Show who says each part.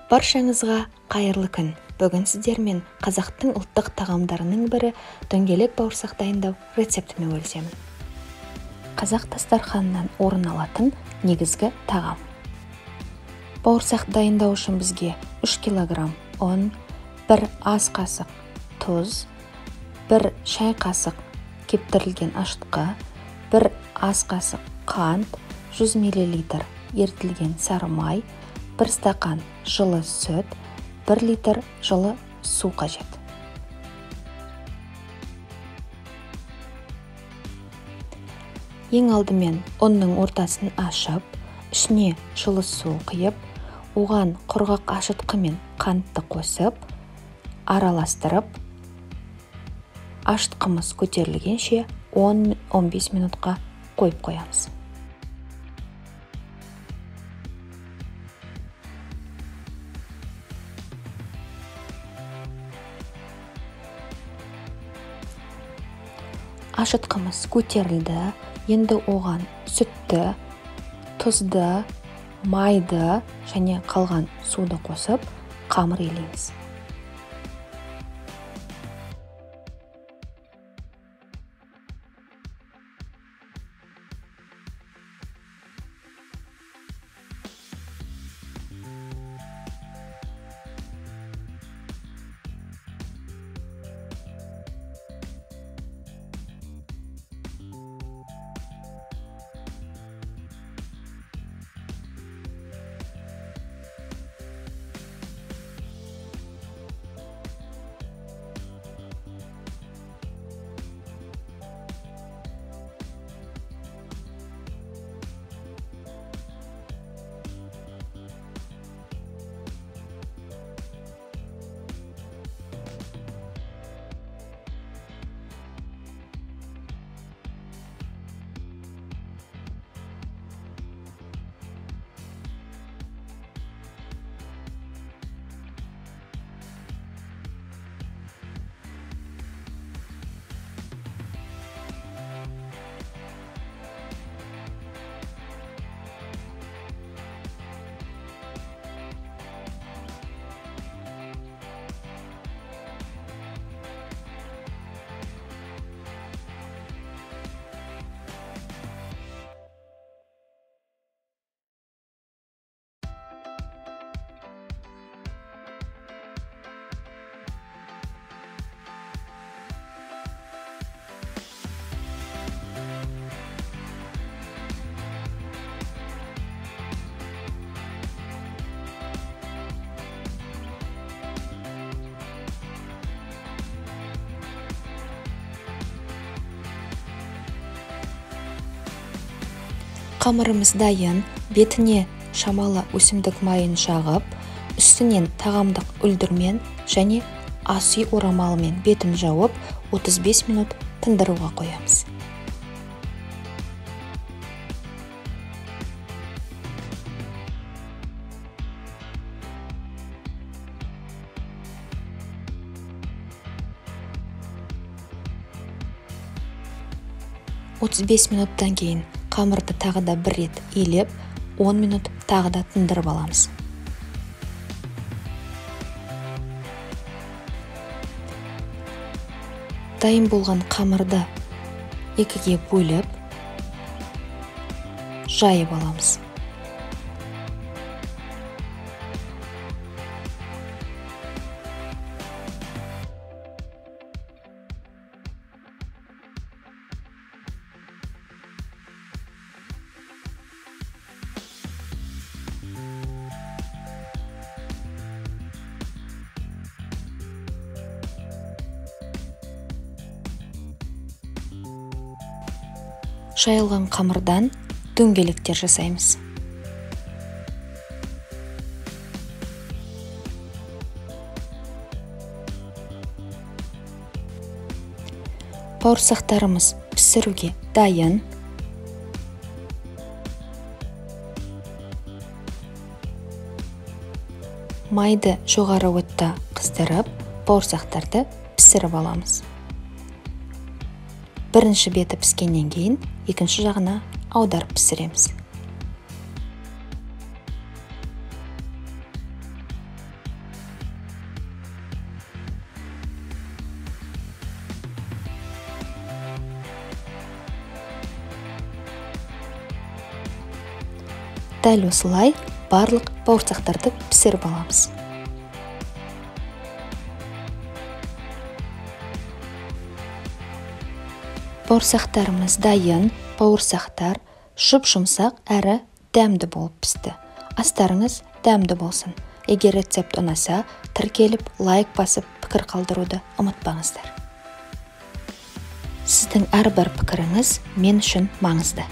Speaker 1: Баршаңызға қайырлы күн. Бүгін сіздермен қазақтың ұлттық тағамдарының бірі дөңгелек бауырсақ дайындау рецептімен бөлісемін. Қазақ дастарханынан орын алатын негізгі тағам. Бауырсақ дайындау үшін бізге 3 кг ұн, 1 ас қасық тұз, 1 шай қасық кептірілген ашытқы, 1 ас қасық қант, 100 мл ерітілген сары май, 1 стақан жылы сүт, 1 литр жылы су қажет. Ең алдымен ұнның ортасын ашып, ішіне жылы су құйып, оған құрғақ ашытқы мен қантты қосып, араластырып, ашытқымыз көтерілгенше 10-15 минутқа қойып қоямыз. Ашытқымыз көтерілді, енді оған сүтті, тұзды, майды және қалған суды қосып, қамыр илейміз. Қамырымыз дайын, бетіне шамалы өсімдік майын жағып, үстінен тағамдық үлдірмен және ас үй орамалымен бетін жауып, 35 минут тындыруға қоямыз. Минуттан кейін қамырды тағы да бір рет илеп, 10 минут тағы да тындырып аламыз. Дайын болған қамырды екіге бөліп, жайып аламыз. Жайылған қамырдан дөңгелектер жасаймыз. Бауырсақтарымыз пісіруге дайын. Майды жоғары отта қыздырып, бауырсақтарды пісіріп аламыз. Бірінші беті піскеннен кейін, екінші жағына аударып пісіреміз. Дәл осылай барлық бауырсақтарды пісіріп аламыз. Бауырсақтарымыз дайын. Бауырсақтар жұп-жұмсақ әрі дәмді болып пісті. Астарыңыз дәмді болсын. Егер рецепт ұнаса, тіркеліп, лайк басып, пікір қалдыруды ұмытпаңыздар. Сіздің әрбір пікіріңіз мен үшін маңызды.